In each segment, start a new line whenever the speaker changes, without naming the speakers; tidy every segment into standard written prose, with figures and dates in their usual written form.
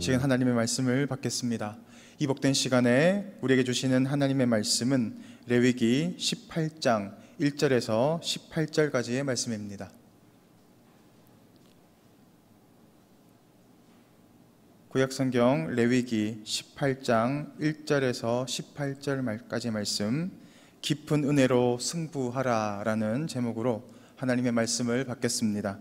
지금 하나님의 말씀을 받겠습니다. 이 복된 시간에 우리에게 주시는 하나님의 말씀은 레위기 18장 1절에서 18절까지의 말씀입니다. 구약성경 레위기 18장 1절에서 18절까지 말씀, 깊은 은혜로 승부하라 라는 제목으로 하나님의 말씀을 받겠습니다.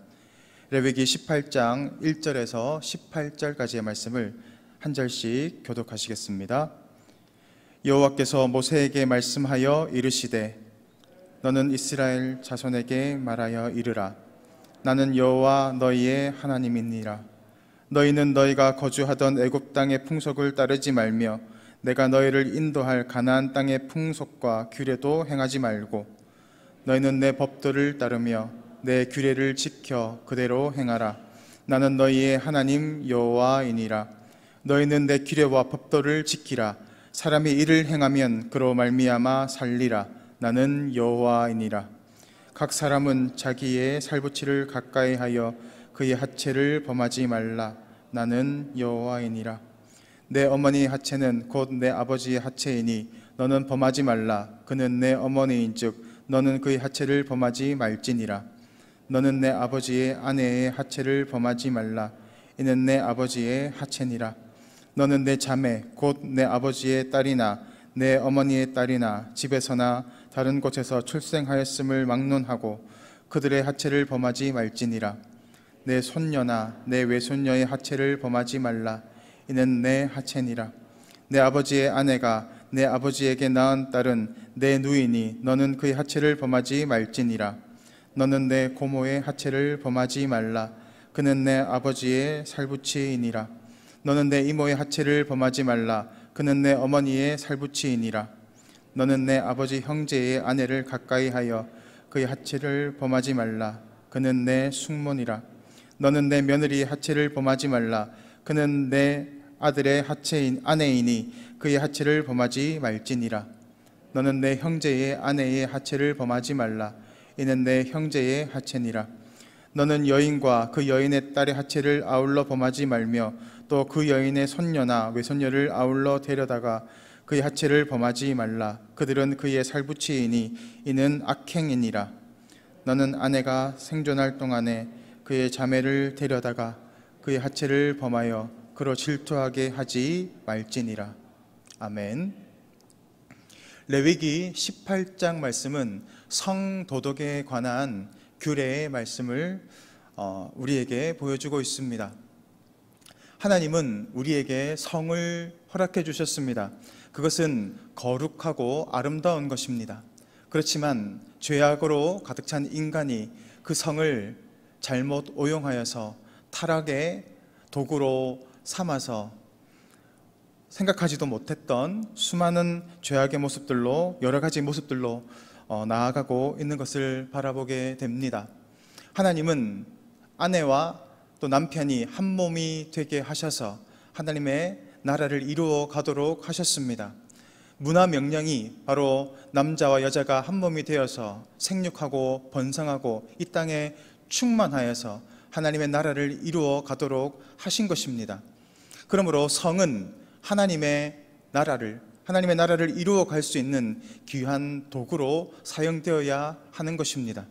레위기 18장 1절에서 18절까지의 말씀을 한 절씩 교독하시겠습니다. 여호와께서 모세에게 말씀하여 이르시되 너는 이스라엘 자손에게 말하여 이르라. 나는 여호와 너희의 하나님이니라. 너희는 너희가 거주하던 애굽 땅의 풍속을 따르지 말며 내가 너희를 인도할 가나안 땅의 풍속과 규례도 행하지 말고 너희는 내 법도를 따르며 내 규례를 지켜 그대로 행하라. 나는 너희의 하나님 여호와이니라. 너희는 내 규례와 법도를 지키라. 사람이 이를 행하면 그로 말미암아 살리라. 나는 여호와이니라. 각 사람은 자기의 살붙이를 가까이 하여 그의 하체를 범하지 말라. 나는 여호와이니라. 내 어머니 하체는 곧 내 아버지의 하체이니 너는 범하지 말라. 그는 내 어머니인즉 너는 그의 하체를 범하지 말지니라. 너는 내 아버지의 아내의 하체를 범하지 말라. 이는 내 아버지의 하체니라. 너는 내 자매 곧 내 아버지의 딸이나 내 어머니의 딸이나 집에서나 다른 곳에서 출생하였음을 막론하고 그들의 하체를 범하지 말지니라. 내 손녀나 내 외손녀의 하체를 범하지 말라. 이는 내 하체니라. 내 아버지의 아내가 내 아버지에게 낳은 딸은 내 누이니 너는 그의 하체를 범하지 말지니라. 너는 내 고모의 하체를 범하지 말라. 그는 내 아버지의 살붙이이니라. 너는 내 이모의 하체를 범하지 말라. 그는 내 어머니의 살붙이이니라. 너는 내 아버지 형제의 아내를 가까이 하여 그의 하체를 범하지 말라. 그는 내 숙모니라. 너는 내 며느리의 하체를 범하지 말라. 그는 내 아들의 하체인 아내이니 그의 하체를 범하지 말지니라. 너는 내 형제의 아내의 하체를 범하지 말라. 이는 내 형제의 하체니라. 너는 여인과 그 여인의 딸의 하체를 아울러 범하지 말며 또 그 여인의 손녀나 외손녀를 아울러 데려다가 그의 하체를 범하지 말라. 그들은 그의 살붙이이니 이는 악행이니라. 너는 아내가 생존할 동안에 그의 자매를 데려다가 그의 하체를 범하여 그로 질투하게 하지 말지니라. 아멘. 레위기 18장 말씀은 성도덕에 관한 규례의 말씀을 우리에게 보여주고 있습니다. 하나님은 우리에게 성을 허락해 주셨습니다. 그것은 거룩하고 아름다운 것입니다. 그렇지만 죄악으로 가득 찬 인간이 그 성을 잘못 오용하여서 타락의 도구로 삼아서 생각하지도 못했던 수많은 죄악의 모습들로, 여러 가지 모습들로 나아가고 있는 것을 바라보게 됩니다. 하나님은 아내와 또 남편이 한 몸이 되게 하셔서 하나님의 나라를 이루어 가도록 하셨습니다. 문화 명령이 바로 남자와 여자가 한 몸이 되어서 생육하고 번성하고 이 땅에 충만하여서 하나님의 나라를 이루어 가도록 하신 것입니다. 그러므로 성은 하나님의 나라를 이루어 갈 수 있는 귀한 도구로 사용되어야 하는 것입니다.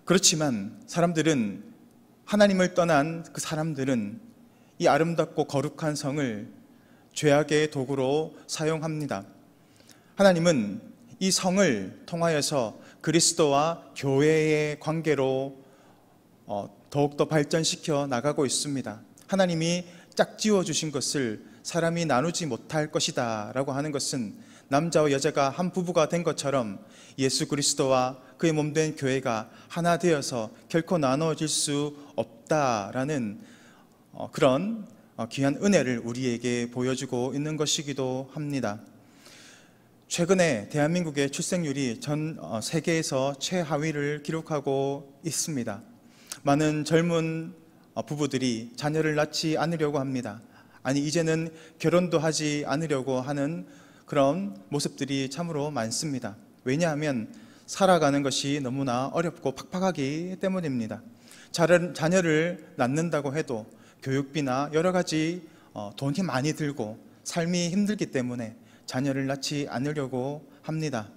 그렇지만 하나님을 떠난 그 사람들은 이 아름답고 거룩한 성을 죄악의 도구로 사용합니다. 하나님은 이 성을 통하여서 그리스도와 교회의 관계로 더욱더 발전시켜 나가고 있습니다. 하나님이 짝지어 주신 것을 사람이 나누지 못할 것이다 라고 하는 것은 남자와 여자가 한 부부가 된 것처럼 예수 그리스도와 그의 몸된 교회가 하나 되어서 결코 나눠질 수 없다라는 그런 귀한 은혜를 우리에게 보여주고 있는 것이기도 합니다. 최근에 대한민국의 출생률이 전 세계에서 최하위를 기록하고 있습니다. 많은 젊은 부부들이 자녀를 낳지 않으려고 합니다. 아니, 이제는 결혼도 하지 않으려고 하는 그런 모습들이 참으로 많습니다. 왜냐하면 살아가는 것이 너무나 어렵고 팍팍하기 때문입니다. 자녀를 낳는다고 해도 교육비나 여러 가지 돈이 많이 들고 삶이 힘들기 때문에 자녀를 낳지 않으려고 합니다.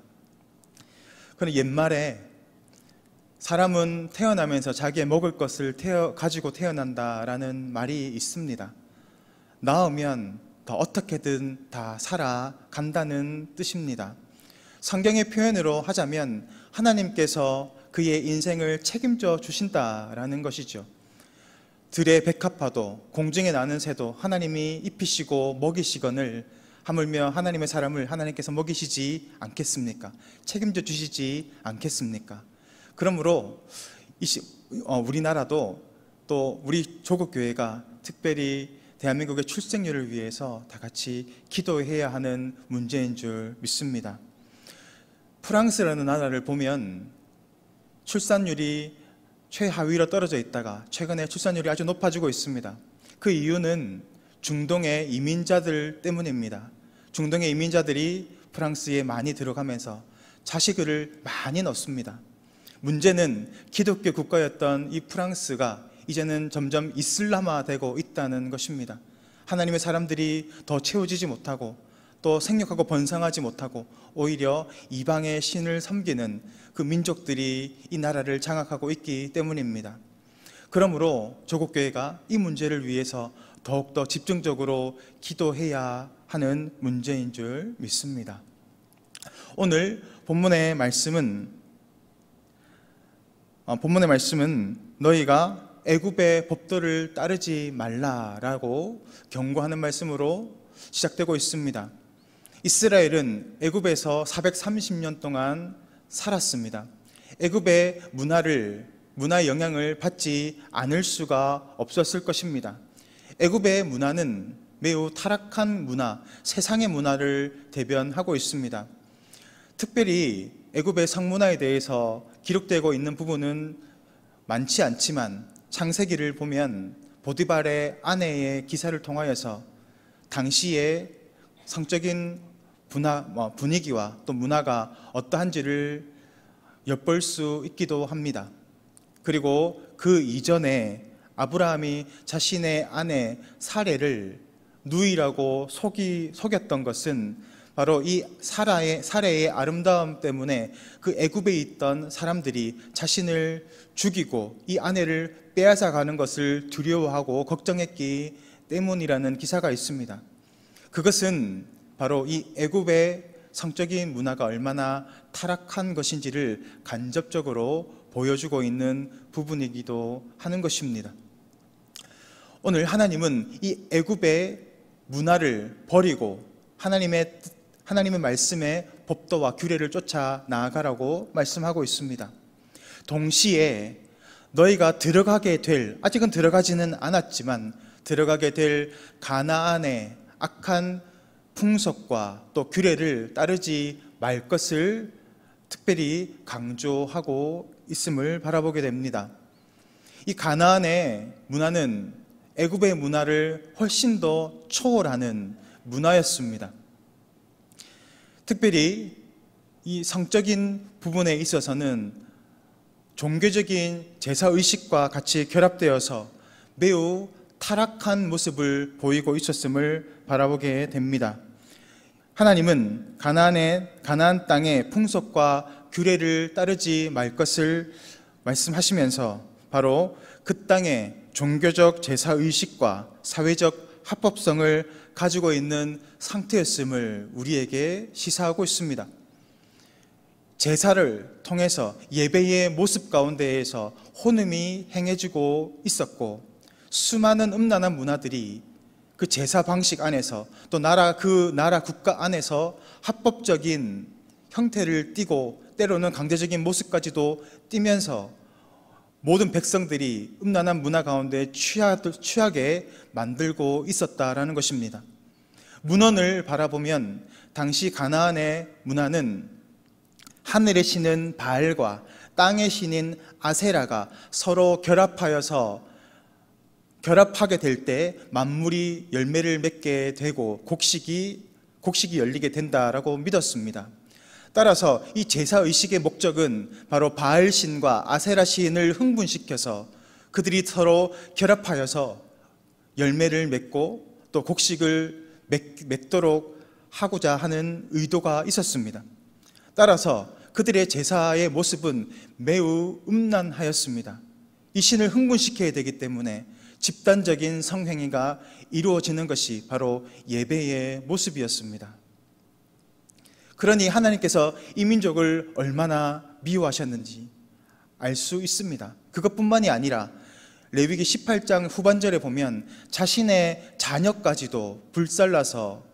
그런데 옛말에 사람은 태어나면서 자기의 먹을 것을 가지고 태어난다라는 말이 있습니다. 낳으면 더 어떻게든 다 살아간다는 뜻입니다. 성경의 표현으로 하자면 하나님께서 그의 인생을 책임져 주신다라는 것이죠. 들의 백합화도 공중에 나는 새도 하나님이 입히시고 먹이시거늘 하물며 하나님의 사람을 하나님께서 먹이시지 않겠습니까? 책임져 주시지 않겠습니까? 그러므로 우리나라도 또 우리 조국교회가 특별히 대한민국의 출생률을 위해서 다 같이 기도해야 하는 문제인 줄 믿습니다. 프랑스라는 나라를 보면 출산율이 최하위로 떨어져 있다가 최근에 출산율이 아주 높아지고 있습니다. 그 이유는 중동의 이민자들 때문입니다. 중동의 이민자들이 프랑스에 많이 들어가면서 자식을 많이 낳습니다. 문제는 기독교 국가였던 이 프랑스가 이제는 점점 이슬람화되고 있다는 것입니다. 하나님의 사람들이 더 채워지지 못하고 또 생육하고 번성하지 못하고 오히려 이방의 신을 섬기는 그 민족들이 이 나라를 장악하고 있기 때문입니다. 그러므로 조국교회가 이 문제를 위해서 더욱더 집중적으로 기도해야 하는 문제인 줄 믿습니다. 오늘 본문의 말씀은 너희가 애굽의 법도를 따르지 말라라고 경고하는 말씀으로 시작되고 있습니다. 이스라엘은 애굽에서 430년 동안 살았습니다. 애굽의 문화의 영향을 받지 않을 수가 없었을 것입니다. 애굽의 문화는 매우 타락한 문화, 세상의 문화를 대변하고 있습니다. 특별히 애굽의 성문화에 대해서 기록되고 있는 부분은 많지 않지만 창세기를 보면 보디발의 아내의 기사를 통하여서 당시의 성적인 분위기와 또 문화가 어떠한지를 엿볼 수 있기도 합니다. 그리고 그 이전에 아브라함이 자신의 아내 사레를 누이라고 속였던 것은 바로 이 사레의 아름다움 때문에 그 애굽에 있던 사람들이 자신을 죽이고 이 아내를 빼앗아 가는 것을 두려워하고 걱정했기 때문이라는 기사가 있습니다. 그것은 바로 이 애굽의 성적인 문화가 얼마나 타락한 것인지를 간접적으로 보여주고 있는 부분이기도 하는 것입니다. 오늘 하나님은 이 애굽의 문화를 버리고 하나님의 말씀의 법도와 규례를 쫓아 나아가라고 말씀하고 있습니다. 동시에 너희가 아직은 들어가지는 않았지만 들어가게 될 가나안의 악한 풍속과 또 규례를 따르지 말 것을 특별히 강조하고 있음을 바라보게 됩니다. 이 가나안의 문화는 애굽의 문화를 훨씬 더 초월하는 문화였습니다. 특별히 이 성적인 부분에 있어서는 종교적인 제사의식과 같이 결합되어서 매우 타락한 모습을 보이고 있었음을 바라보게 됩니다. 하나님은 가나안 땅의 풍속과 규례를 따르지 말 것을 말씀하시면서 바로 그 땅의 종교적 제사의식과 사회적 합법성을 가지고 있는 상태였음을 우리에게 시사하고 있습니다. 제사를 통해서 예배의 모습 가운데에서 혼음이 행해지고 있었고 수많은 음란한 문화들이 그 제사 방식 안에서 또 그 나라 국가 안에서 합법적인 형태를 띠고 때로는 강제적인 모습까지도 띠면서 모든 백성들이 음란한 문화 가운데 취하게 만들고 있었다라는 것입니다. 문헌을 바라보면 당시 가나안의 문화는 하늘의 신은 바알과 땅의 신인 아세라가 서로 결합하게 될 때 만물이 열매를 맺게 되고 곡식이 열리게 된다라고 믿었습니다. 따라서 이 제사의식의 목적은 바로 바알 신과 아세라 신을 흥분시켜서 그들이 서로 결합하여서 열매를 맺고 또 곡식을 맺도록 하고자 하는 의도가 있었습니다. 따라서 그들의 제사의 모습은 매우 음란하였습니다. 이 신을 흥분시켜야 되기 때문에 집단적인 성행위가 이루어지는 것이 바로 예배의 모습이었습니다. 그러니 하나님께서 이 민족을 얼마나 미워하셨는지 알 수 있습니다. 그것뿐만이 아니라 레위기 18장 후반절에 보면 자신의 자녀까지도 불살라서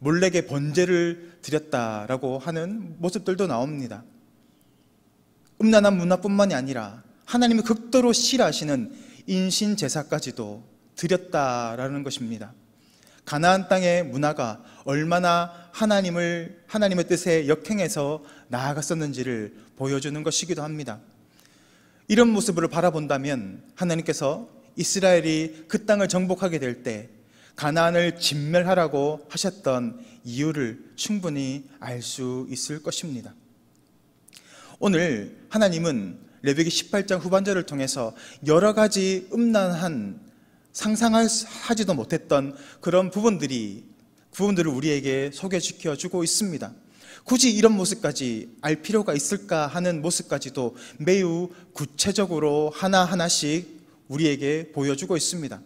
몰렉의 번제를 드렸다라고 하는 모습들도 나옵니다. 음란한 문화뿐만이 아니라 하나님이 극도로 싫어하시는 인신 제사까지도 드렸다라는 것입니다. 가나안 땅의 문화가 얼마나 하나님의 뜻에 역행해서 나아갔었는지를 보여주는 것이기도 합니다. 이런 모습을 바라본다면 하나님께서 이스라엘이 그 땅을 정복하게 될 때 가나안을 진멸하라고 하셨던 이유를 충분히 알 수 있을 것입니다. 오늘 하나님은 레위기 18장 후반절을 통해서 여러 가지 음란한 상상하지도 못했던 그런 부분들을 우리에게 소개시켜 주고 있습니다. 굳이 이런 모습까지 알 필요가 있을까 하는 모습까지도 매우 구체적으로 하나하나씩 우리에게 보여주고 있습니다.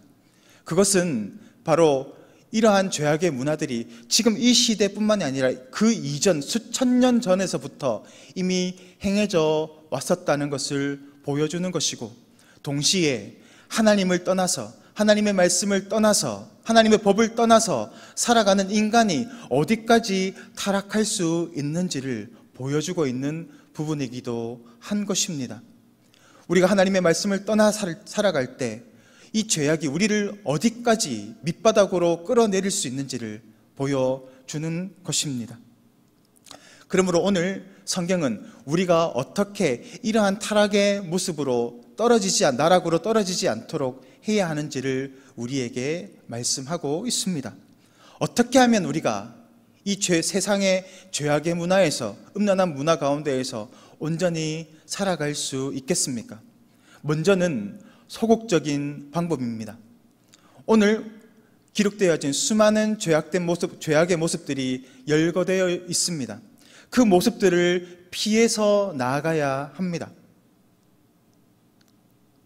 그것은 바로 이러한 죄악의 문화들이 지금 이 시대뿐만이 아니라 그 이전 수천 년 전에서부터 이미 행해져 왔었다는 것을 보여주는 것이고, 동시에 하나님을 떠나서, 하나님의 말씀을 떠나서, 하나님의 법을 떠나서 살아가는 인간이 어디까지 타락할 수 있는지를 보여주고 있는 부분이기도 한 것입니다. 우리가 하나님의 말씀을 떠나 살아갈 때 이 죄악이 우리를 어디까지 밑바닥으로 끌어내릴 수 있는지를 보여주는 것입니다. 그러므로 오늘 성경은 우리가 어떻게 이러한 타락의 모습으로 나락으로 떨어지지 않도록 해야 하는지를 우리에게 말씀하고 있습니다. 어떻게 하면 우리가 이 세상의 죄악의 문화에서, 음란한 문화 가운데에서 온전히 살아갈 수 있겠습니까? 먼저는 소극적인 방법입니다. 오늘 기록되어진 수많은 죄악의 모습들이 열거되어 있습니다. 그 모습들을 피해서 나아가야 합니다.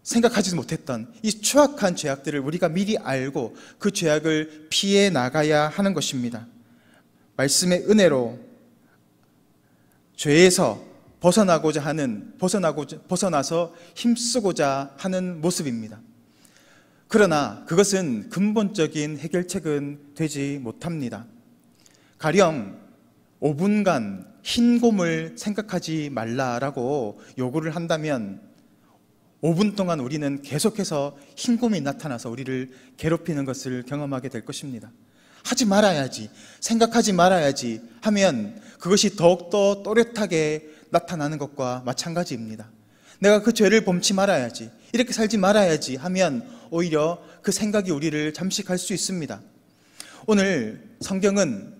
생각하지 못했던 이 추악한 죄악들을 우리가 미리 알고 그 죄악을 피해 나가야 하는 것입니다. 말씀의 은혜로 죄에서 벗어나서 힘쓰고자 하는 모습입니다. 그러나 그것은 근본적인 해결책은 되지 못합니다. 가령 5분간 흰곰을 생각하지 말라라고 요구를 한다면 5분 동안 우리는 계속해서 흰곰이 나타나서 우리를 괴롭히는 것을 경험하게 될 것입니다. 하지 말아야지, 생각하지 말아야지 하면 그것이 더욱더 또렷하게 나타나는 것과 마찬가지입니다. 내가 그 죄를 범치 말아야지, 이렇게 살지 말아야지 하면 오히려 그 생각이 우리를 잠식할 수 있습니다. 오늘 성경은,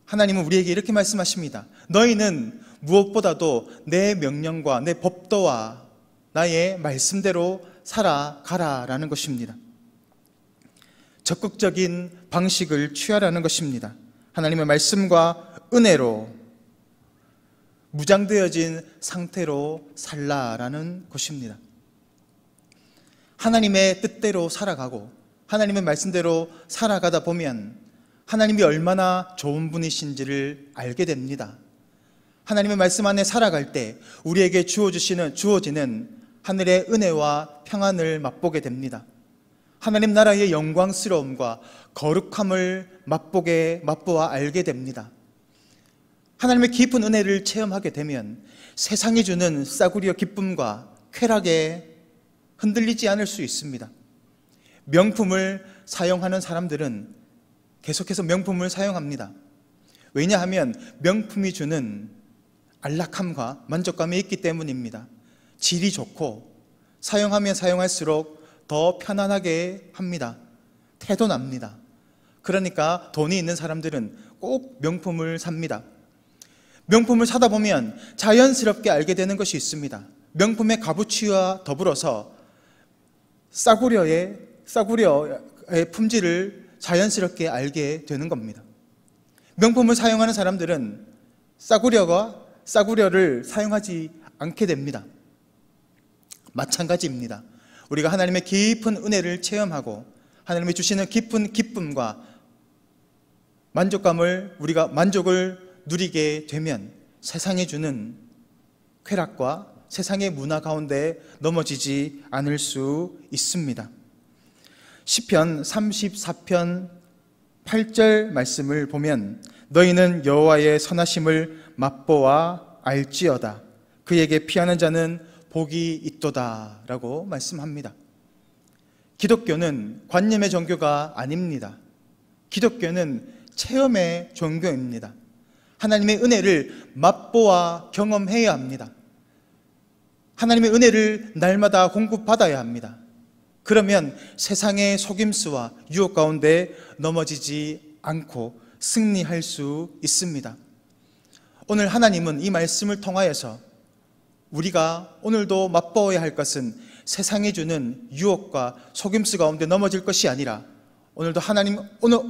하나님은 우리에게 이렇게 말씀하십니다. 너희는 무엇보다도 내 명령과 내 법도와 나의 말씀대로 살아가라라는 것입니다. 적극적인 방식을 취하라는 것입니다. 하나님의 말씀과 은혜로 무장되어진 상태로 살라라는 것입니다. 하나님의 뜻대로 살아가고 하나님의 말씀대로 살아가다 보면 하나님이 얼마나 좋은 분이신지를 알게 됩니다. 하나님의 말씀 안에 살아갈 때 우리에게 주어지는 하늘의 은혜와 평안을 맛보게 됩니다. 하나님 나라의 영광스러움과 거룩함을 맛보아 알게 됩니다. 하나님의 깊은 은혜를 체험하게 되면 세상이 주는 싸구려 기쁨과 쾌락에 흔들리지 않을 수 있습니다. 명품을 사용하는 사람들은 계속해서 명품을 사용합니다. 왜냐하면 명품이 주는 안락함과 만족감이 있기 때문입니다. 질이 좋고 사용하면 사용할수록 더 편안하게 합니다. 태도납니다. 그러니까 돈이 있는 사람들은 꼭 명품을 삽니다. 명품을 사다 보면 자연스럽게 알게 되는 것이 있습니다. 명품의 값어치와 더불어서 싸구려 품질을 자연스럽게 알게 되는 겁니다. 명품을 사용하는 사람들은 싸구려를 사용하지 않게 됩니다. 마찬가지입니다. 우리가 하나님의 깊은 은혜를 체험하고 하나님이 주시는 깊은 기쁨과 우리가 만족을 누리게 되면 세상이 주는 쾌락과 세상의 문화 가운데 넘어지지 않을 수 있습니다. 시편 34편 8절 말씀을 보면 너희는 여호와의 선하심을 맛보아 알지어다. 그에게 피하는 자는 복이 있도다 라고 말씀합니다. 기독교는 관념의 종교가 아닙니다. 기독교는 체험의 종교입니다. 하나님의 은혜를 맛보아 경험해야 합니다. 하나님의 은혜를 날마다 공급받아야 합니다. 그러면 세상의 속임수와 유혹 가운데 넘어지지 않고 승리할 수 있습니다. 오늘 하나님은 이 말씀을 통하여서 우리가 오늘도 맛보아야 할 것은 세상이 주는 유혹과 속임수 가운데 넘어질 것이 아니라 오늘도 하나님,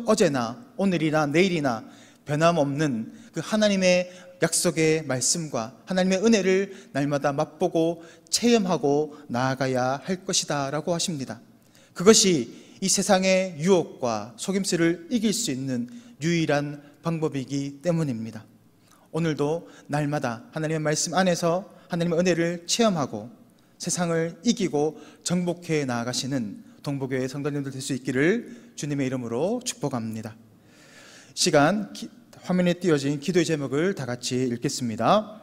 어제나 오늘이나 내일이나 변함없는 그 하나님의 약속의 말씀과 하나님의 은혜를 날마다 맛보고 체험하고 나아가야 할 것이다 라고 하십니다. 그것이 이 세상의 유혹과 속임수를 이길 수 있는 유일한 방법이기 때문입니다. 오늘도 날마다 하나님의 말씀 안에서 하나님의 은혜를 체험하고 세상을 이기고 정복해 나아가시는 동부교회 성도님들 될 수 있기를 주님의 이름으로 축복합니다. 시간 화면에 띄어진 기도의 제목을 다 같이 읽겠습니다.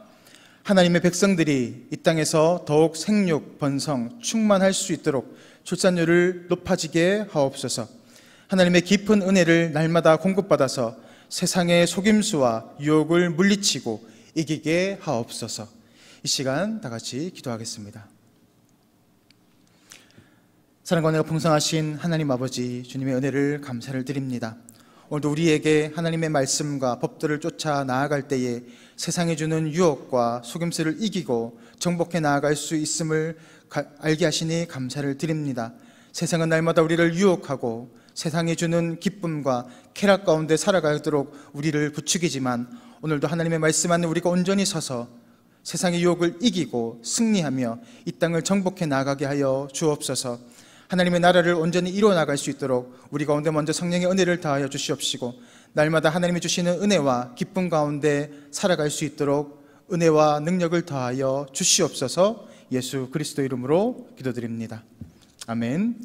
하나님의 백성들이 이 땅에서 더욱 생육, 번성, 충만할 수 있도록 출산율을 높아지게 하옵소서. 하나님의 깊은 은혜를 날마다 공급받아서 세상의 속임수와 유혹을 물리치고 이기게 하옵소서. 이 시간 다 같이 기도하겠습니다. 사랑과 은혜가 풍성하신 하나님 아버지, 주님의 은혜를 감사를 드립니다. 오늘도 우리에게 하나님의 말씀과 법들을 쫓아 나아갈 때에 세상이 주는 유혹과 속임수를 이기고 정복해 나아갈 수 있음을 알게 하시니 감사를 드립니다. 세상은 날마다 우리를 유혹하고 세상이 주는 기쁨과 쾌락 가운데 살아가도록 우리를 부추기지만 오늘도 하나님의 말씀 안에 우리가 온전히 서서 세상의 유혹을 이기고 승리하며 이 땅을 정복해 나가게 하여 주옵소서. 하나님의 나라를 온전히 이루어 나갈 수 있도록 우리 가운데 먼저 성령의 은혜를 다하여 주시옵시고 날마다 하나님이 주시는 은혜와 기쁨 가운데 살아갈 수 있도록 은혜와 능력을 더하여 주시옵소서. 예수 그리스도 이름으로 기도드립니다. 아멘.